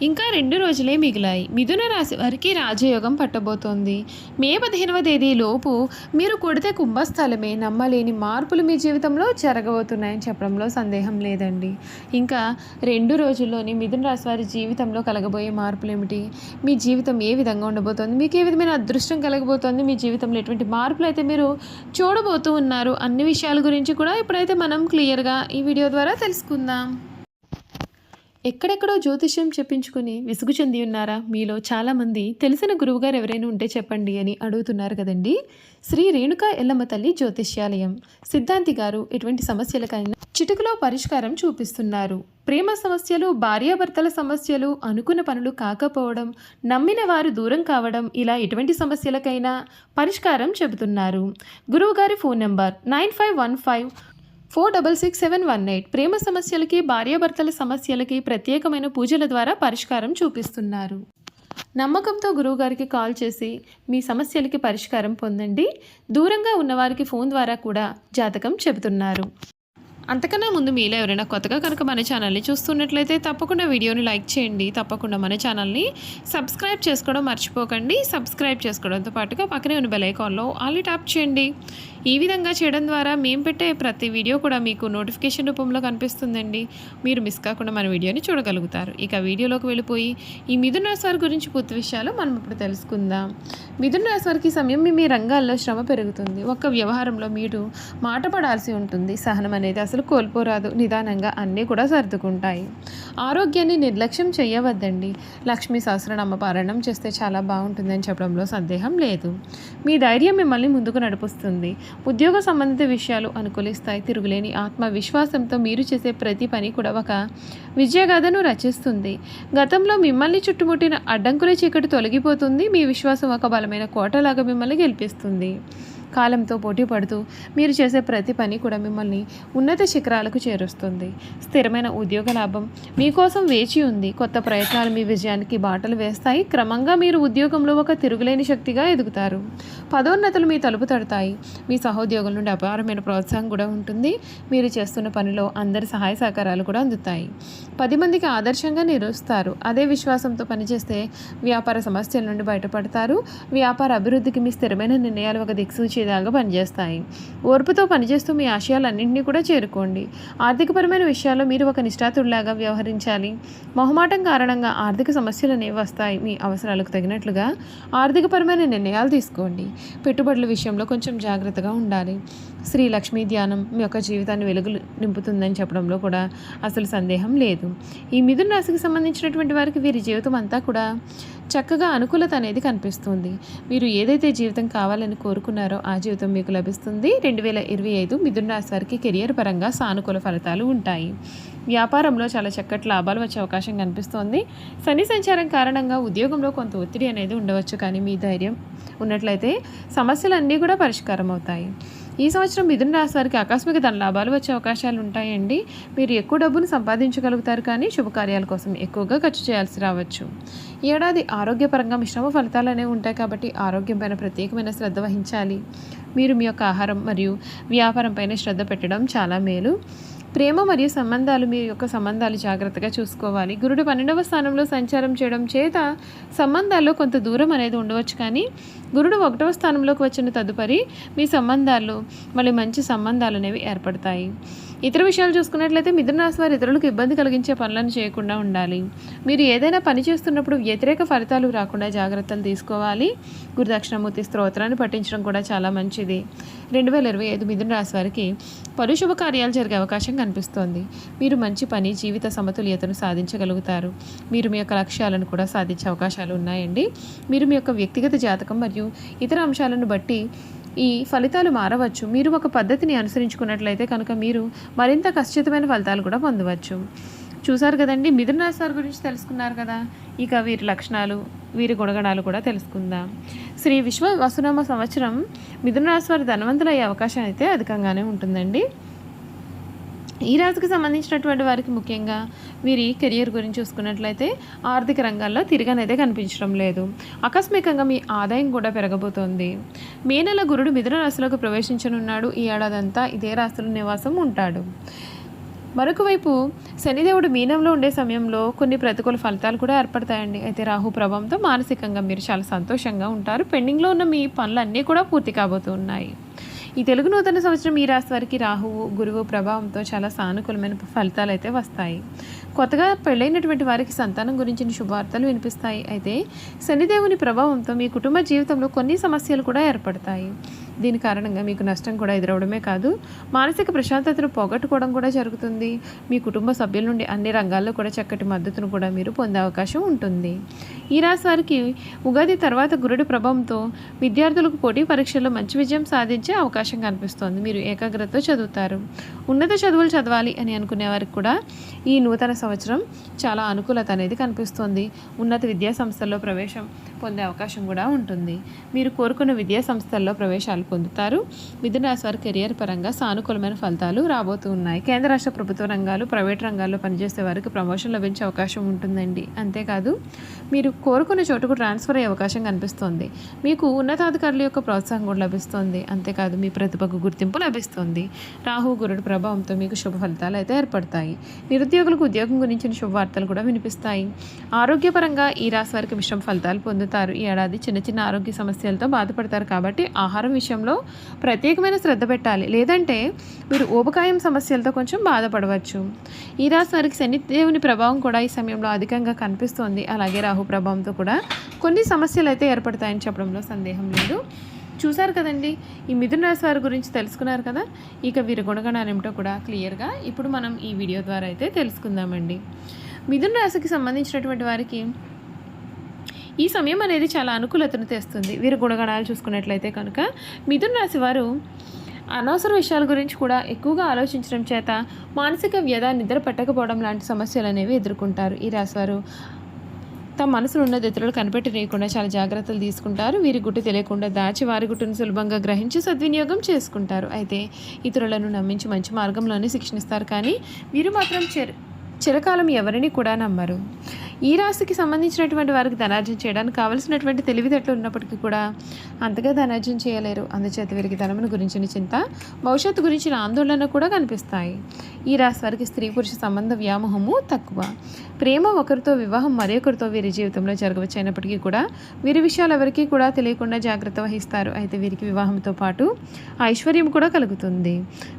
ఇంకా 2 రోజులే మిగిలాయి. మిథున రాశి వారికి రాజయోగం పట్టబోతోంది. మే 15వ తేదీ లోపు మీరు కొడితే కుంభస్థలమే. నమ్మలేని మార్పులు మీ జీవితంలో జరగబోతున్నాయని చెప్పడంలో సందేహం లేదండి. ఇంకా 2 రోజుల్లోని మిథున రాశి వారి జీవితంలో కలగబోయే మార్పులు ఏమిటి? మీ జీవితం ఏ విధంగా ఉండబోతోంది? మీకు ఏ విధమైన అదృష్టం కలగబోతోంది? మీ జీవితంలో ఎటువంటి మార్పులు అయితే మీరు చూడబోతూ ఉన్నారు? అన్ని విషయాల గురించి కూడా ఇప్పుడైతే మనం క్లియర్గా ఈ వీడియో ద్వారా తెలుసుకుందాం. ఎక్కడెక్కడో జ్యోతిష్యం చెప్పించుకుని విసుగు చెంది ఉన్నారా? మీలో చాలామంది తెలిసిన గురువుగారు ఎవరైనా ఉంటే చెప్పండి అని అడుగుతున్నారు కదండి. శ్రీ రేణుకా ఎల్లమ్మ తల్లి జ్యోతిష్యాలయం సిద్ధాంతి గారు ఎటువంటి సమస్యలకైనా చిటికలో పరిష్కారం చూపిస్తున్నారు. ప్రేమ సమస్యలు, భార్యాభర్తల సమస్యలు, అనుకున్న పనులు కాకపోవడం, నమ్మిన వారు దూరం కావడం, ఇలా ఎటువంటి సమస్యలకైనా పరిష్కారం చెబుతున్నారు. గురువుగారి ఫోన్ నెంబర్ 9515466718. ప్రేమ సమస్యలకి, భార్యాభర్తల సమస్యలకి ప్రత్యేకమైన పూజల ద్వారా పరిష్కారం చూపిస్తున్నారు. నమ్మకంతో గురువుగారికి కాల్ చేసి మీ సమస్యలకి పరిష్కారం పొందండి. దూరంగా ఉన్నవారికి ఫోన్ ద్వారా కూడా జాతకం చెబుతున్నారు. అంతకన్నా ముందు మీలో ఎవరైనా కొత్తగా కనుక మన ఛానల్ని చూస్తున్నట్లయితే తప్పకుండా వీడియోని లైక్ చేయండి. తప్పకుండా మన ఛానల్ని సబ్స్క్రైబ్ చేసుకోవడం మర్చిపోకండి. సబ్స్క్రైబ్ చేసుకోవడంతో పాటుగా పక్కనే ఉన్న బెల్ ఐకాన్లో ఆల్ ట్యాప్ చేయండి. ఈ విధంగా చేయడం ద్వారా మేము పెట్టే ప్రతి వీడియో కూడా మీకు నోటిఫికేషన్ రూపంలో కనిపిస్తుందండి. మీరు మిస్ కాకుండా మన వీడియోని చూడగలుగుతారు. ఇక వీడియోలోకి వెళ్ళిపోయి ఈ మిథున రాశి వారి గురించి పూర్తి విషయాలు మనం ఇప్పుడు తెలుసుకుందాం. మిథున రాశి వారికి సమయం మీ రంగాల్లో శ్రమ పెరుగుతుంది. ఒక్క వ్యవహారంలో మీరు మాట పడాల్సి ఉంటుంది. సహనం అనేది అసలు కోల్పోరాదు. నిదానంగా అన్నీ కూడా సర్దుకుంటాయి. ఆరోగ్యాన్ని నిర్లక్ష్యం చేయవద్దండి. లక్ష్మీ సహస్రనామ పారాయణం చేస్తే చాలా బాగుంటుందని చెప్పడంలో సందేహం లేదు. మీ ధైర్యం మిమ్మల్ని ముందుకు నడిపిస్తుంది. ఉద్యోగ సంబంధిత విషయాలు అనుకూలిస్తాయి. తిరుగులేని ఆత్మవిశ్వాసంతో మీరు చేసే ప్రతి పని కూడా ఒక విజయగాథను రచిస్తుంది. గతంలో మిమ్మల్ని చుట్టుముట్టిన అడ్డంకుల చీకటి తొలగిపోతుంది. మీ విశ్వాసం ఒక బలమైన కోటలాగా మిమ్మల్ని గెలిపిస్తుంది. కాలంతో పోటీ పడుతూ మీరు చేసే ప్రతి పని కూడా మిమ్మల్ని ఉన్నత శిఖరాలకు చేరుస్తుంది. స్థిరమైన ఉద్యోగ లాభం మీకోసం వేచి ఉంది. కొత్త ప్రయత్నాలు మీ విజయానికి బాటలు వేస్తాయి. క్రమంగా మీరు ఉద్యోగంలో ఒక తిరుగులేని శక్తిగా ఎదుగుతారు. పదోన్నతులు మీ తలుపు తడతాయి. మీ సహోద్యోగుల నుండి అపారమైన ప్రోత్సాహం కూడా ఉంటుంది. మీరు చేస్తున్న పనిలో అందరి సహాయ సహకారాలు కూడా అందుతాయి. 10 మందికి ఆదర్శంగా నిలుస్తారు. అదే విశ్వాసంతో పనిచేస్తే వ్యాపార సమస్యల నుండి బయటపడతారు. వ్యాపార అభివృద్ధికి మీ స్థిరమైన నిర్ణయాలు ఒక దిక్సూచిగా పనిచేస్తాయి. ఓర్పుతో పనిచేస్తూ మీ ఆశయాలన్నింటినీ కూడా చేరుకోండి. ఆర్థికపరమైన విషయాల్లో మీరు ఒక నిష్ఠాతుడిలాగా వ్యవహరించాలి. మొహమాటం కారణంగా ఆర్థిక సమస్యలు అనేవి వస్తాయి. మీ అవసరాలకు తగినట్లుగా ఆర్థికపరమైన నిర్ణయాలు తీసుకోండి. పెట్టుబడుల విషయంలో కొంచెం జాగ్రత్తగా ఉండాలి. శ్రీ లక్ష్మీ ధ్యానం మీ యొక్క జీవితాన్ని వెలుగులు నింపుతుందని చెప్పడంలో కూడా అసలు సందేహం లేదు. ఈ మిథున రాశికి సంబంధించినటువంటి వారికి వీరి జీవితం అంతా కూడా చక్కగా అనుకూలత అనేది కనిపిస్తుంది. మీరు ఏదైతే జీవితం కావాలని కోరుకున్నారో ఆ జీవితం మీకు లభిస్తుంది. 2025 మిథున రాశి వారికి కెరియర్ పరంగా సానుకూల ఫలితాలు ఉంటాయి. వ్యాపారంలో చాలా చక్కటి లాభాలు వచ్చే అవకాశం కనిపిస్తోంది. శని సంచారం కారణంగా ఉద్యోగంలో కొంత ఒత్తిడి అనేది ఉండవచ్చు. కానీ మీ ధైర్యం ఉన్నట్లయితే సమస్యలన్నీ కూడా పరిష్కారం అవుతాయి. ఈ సంవత్సరం మిథున రాశి వారికి ఆకస్మిక ధన లాభాలు వచ్చే అవకాశాలు ఉంటాయండి. మీరు ఎక్కువ డబ్బును సంపాదించగలుగుతారు. కానీ శుభకార్యాల కోసం ఎక్కువగా ఖర్చు చేయాల్సి రావచ్చు. ఈ ఏడాది ఆరోగ్యపరంగా మిశ్రమ ఫలితాలు అనేవి ఉంటాయి. కాబట్టి ఆరోగ్యం పైన ప్రత్యేకమైన శ్రద్ధ వహించాలి. మీరు మీ యొక్క ఆహారం మరియు వ్యాపారం పైన శ్రద్ధ పెట్టడం చాలా మేలు. ప్రేమ మరియు సంబంధాలు, మీ యొక్క సంబంధాలు జాగ్రత్తగా చూసుకోవాలి. గురుడు 12వ స్థానంలో సంచారం చేయడం చేత సంబంధాల్లో కొంత దూరం అనేది ఉండవచ్చు. కానీ గురుడు 1వ స్థానంలోకి వచ్చిన తదుపరి మీ సంబంధాల్లో మళ్ళీ మంచి సంబంధాలు అనేవి ఏర్పడతాయి. ఇతర విషయాలు చూసుకున్నట్లయితే మిథున రాశి వారు ఇతరులకు ఇబ్బంది కలిగించే పనులను చేయకుండా ఉండాలి. మీరు ఏదైనా పని చేస్తున్నప్పుడు వ్యతిరేక ఫలితాలు రాకుండా జాగ్రత్తలు తీసుకోవాలి. గురుదక్షిణామూర్తి స్తోత్రాన్ని పఠించడం కూడా చాలా మంచిది. 2025 మిథున రాశి వారికి పలు శుభకార్యాలు జరిగే అవకాశం కనిపిస్తోంది. మీరు మంచి పని, జీవిత సమతుల్యతను సాధించగలుగుతారు. మీరు మీ యొక్క లక్ష్యాలను కూడా సాధించే అవకాశాలు ఉన్నాయండి. మీరు మీ యొక్క వ్యక్తిగత జాతకం మరియు ఇతర అంశాలను బట్టి ఈ ఫలితాలు మారవచ్చు. మీరు ఒక పద్ధతిని అనుసరించుకున్నట్లయితే కనుక మీరు మరింత ఖచ్చితమైన ఫలితాలు కూడా పొందవచ్చు. చూసారు కదండి, మిథున రాశి వారి గురించి తెలుసుకున్నారు కదా. ఇక వీరి లక్షణాలు, వీరి గుణగణాలు కూడా తెలుసుకుందాం. శ్రీ విశ్వ వసునామ సంవత్సరం మిథున రాశి వారి ధనవంతులయ్యే అవకాశం అయితే అధికంగానే ఉంటుందండి. ఈ రాశికి సంబంధించినటువంటి వారికి ముఖ్యంగా వీరి కెరియర్ గురించి చూసుకున్నట్లయితే ఆర్థిక రంగాల్లో తిరగనేదే కనిపించడం లేదు. ఆకస్మికంగా మీ ఆదాయం కూడా పెరగబోతోంది. మే నెల గురుడు మిథున రాశిలోకి ప్రవేశించనున్నాడు. ఈ ఏడాదంతా ఇదే రాశిలో నివాసం ఉంటాడు. మరొక వైపు శనిదేవుడు మీనంలో ఉండే సమయంలో కొన్ని ప్రతికూల ఫలితాలు కూడా ఏర్పడతాయండి. అయితే రాహు ప్రభావంతో మానసికంగా మీరు చాలా సంతోషంగా ఉంటారు. పెండింగ్లో ఉన్న మీ పనులన్నీ కూడా పూర్తి కాబోతూ ఉన్నాయి. ఈ తెలుగు నూతన సంవత్సరం ఈ రాశి వారికి రాహువు గురువు ప్రభావంతో చాలా సానుకూలమైన ఫలితాలు అయితే వస్తాయి. కొత్తగా పెళ్ళైనటువంటి వారికి సంతానం గురించిన శుభవార్తలు వినిపిస్తాయి. అయితే శనిదేవుని ప్రభావంతో మీ కుటుంబ జీవితంలో కొన్ని సమస్యలు కూడా ఏర్పడతాయి. దీని కారణంగా మీకు నష్టం కూడా ఎదురవడమే కాదు, మానసిక ప్రశాంతతను పోగొట్టుకోవడం కూడా జరుగుతుంది. మీ కుటుంబ సభ్యుల నుండి అన్ని రంగాల్లో కూడా చక్కటి మద్దతును కూడా మీరు పొందే అవకాశం ఉంటుంది. ఈ రాశి వారికి ఉగాది తర్వాత గురుడి ప్రభావంతో విద్యార్థులకు పోటీ పరీక్షల్లో మంచి విజయం సాధించే అవకాశం కనిపిస్తోంది. మీరు ఏకాగ్రతతో చదువుతారు. ఉన్నత చదువులు చదవాలి అని అనుకునే వారికి కూడా ఈ నూతన సంవత్సరం చాలా అనుకూలత అనేది కనిపిస్తోంది. ఉన్నత విద్యా సంస్థల్లో ప్రవేశం పొందే అవకాశం కూడా ఉంటుంది. మీరు కోరుకున్న విద్యా సంస్థల్లో ప్రవేశాలు పొందుతారు. మిథున రాశి వారి కెరియర్ పరంగా సానుకూలమైన ఫలితాలు రాబోతూ ఉన్నాయి. కేంద్ర రాష్ట్ర ప్రభుత్వ రంగాలు, ప్రైవేట్ రంగాల్లో పనిచేసే వారికి ప్రమోషన్ లభించే అవకాశం ఉంటుందండి. అంతేకాదు మీరు కోరుకున్న చోటుకు ట్రాన్స్ఫర్ అయ్యే అవకాశం కనిపిస్తుంది. మీకు ఉన్నతాధికారుల యొక్క ప్రోత్సాహం కూడా లభిస్తుంది. అంతేకాదు మీ ప్రతిభకు గుర్తింపు లభిస్తుంది. రాహు గురుడు ప్రభావంతో మీకు శుభ ఫలితాలు అయితే ఏర్పడతాయి. నిరుద్యోగులకు ఉద్యోగం గురించిన శుభవార్తలు కూడా వినిపిస్తాయి. ఆరోగ్యపరంగా ఈ రాశి వారికి మిశ్రమ ఫలితాలు పొందుతారు. ఈ ఏడాది చిన్న చిన్న ఆరోగ్య సమస్యలతో బాధపడతారు కాబట్టి ఆహారం విషయంలో ప్రత్యేకమైన శ్రద్ధ పెట్టాలి. లేదంటే మీరు ఊబకాయం సమస్యలతో కొంచెం బాధపడవచ్చు. ఈ రాశి వారికి శనిదేవుని ప్రభావం కూడా ఈ సమయంలో అధికంగా కనిపిస్తోంది. అలాగే రాహు ప్రభావంతో కూడా కొన్ని సమస్యలు అయితే ఏర్పడతాయని చెప్పడంలో సందేహం లేదు. చూసారు కదండి, ఈ మిథున రాశి వారి గురించి తెలుసుకున్నారు కదా. ఇక వీరి గుణగణాలు ఏమిటో కూడా క్లియర్గా ఇప్పుడు మనం ఈ వీడియో ద్వారా అయితే తెలుసుకుందామండి. మిథున రాశికి సంబంధించినటువంటి వారికి ఈ సమయం అనేది చాలా అనుకూలతను తెస్తుంది. వీరి గుణగణాలు చూసుకున్నట్లయితే కనుక మిథున రాశి వారు అనవసర విషయాల గురించి కూడా ఎక్కువగా ఆలోచించడం చేత మానసిక వ్యధ, నిద్ర పట్టకపోవడం లాంటి సమస్యలు అనేవి ఎదుర్కొంటారు. ఈ రాశివారు తమ మనసులో ఉన్నది ఇతరులు కనిపెట్టనీయకుండా చాలా జాగ్రత్తలు తీసుకుంటారు. వీరి గుట్టు తెలియకుండా దాచి వారి గుట్టును సులభంగా గ్రహించి సద్వినియోగం చేసుకుంటారు. అయితే ఇతరులను నమ్మించి మంచి మార్గంలోనే శిక్షణిస్తారు. కానీ వీరు మాత్రం చిరకాలం ఎవరిని కూడా నమ్మరు. ఈ రాశికి సంబంధించినటువంటి వారికి ధనార్జన చేయడానికి కావలసినటువంటి తెలివితేటలు ఉన్నప్పటికీ కూడా అంతగా ధనార్జన చేయలేరు. అందుచేత వీరికి ధనమును గురించిన చింత, భవిష్యత్తు గురించిన ఆందోళన కూడా కనిపిస్తాయి. ఈ రాశి వారికి స్త్రీ పురుష సంబంధ వ్యామోహము తక్కువ. ప్రేమ ఒకరితో, వివాహం మరొకరితో వీరి జీవితంలో జరగవచ్చు. అయినప్పటికీ కూడా వీరి విషయాలు ఎవరికీ కూడా తెలియకుండా జాగ్రత్త వహిస్తారు. అయితే వీరికి వివాహంతో పాటు ఐశ్వర్యం కూడా కలుగుతుంది.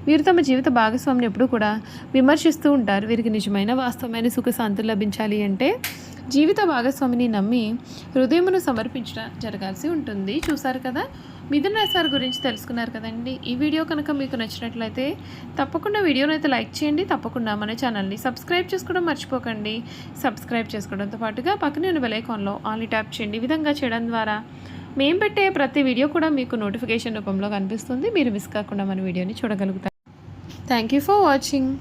వీరు తమ జీవిత భాగస్వామిని ఎప్పుడూ కూడా విమర్శిస్తూ ఉంటారు. వీరికి నిజమైన వాస్తవమైన సుఖశాంతులు లభించాలి అంటే జీవిత భాగస్వామిని నమ్మి హృదయమును సమర్పించడం జరగాల్సి ఉంటుంది. చూసారు కదా, మిథున రాశి వారి గురించి తెలుసుకున్నారు కదండి. ఈ వీడియో కనుక మీకు నచ్చినట్లయితే తప్పకుండా వీడియోని అయితే లైక్ చేయండి. తప్పకుండా మన ఛానల్ని సబ్స్క్రైబ్ చేసుకోవడం మర్చిపోకండి. సబ్స్క్రైబ్ చేసుకోవడంతో పాటుగా పక్కనే ఉన్న బెల్ ఐకాన్లో ఆల్ని ట్యాప్ చేయండి. ఈ విధంగా చేయడం ద్వారా మేము పెట్టే ప్రతి వీడియో కూడా మీకు నోటిఫికేషన్ రూపంలో కనిపిస్తుంది. మీరు మిస్ కాకుండా మన వీడియోని చూడగలుగుతారు. Thank you for watching.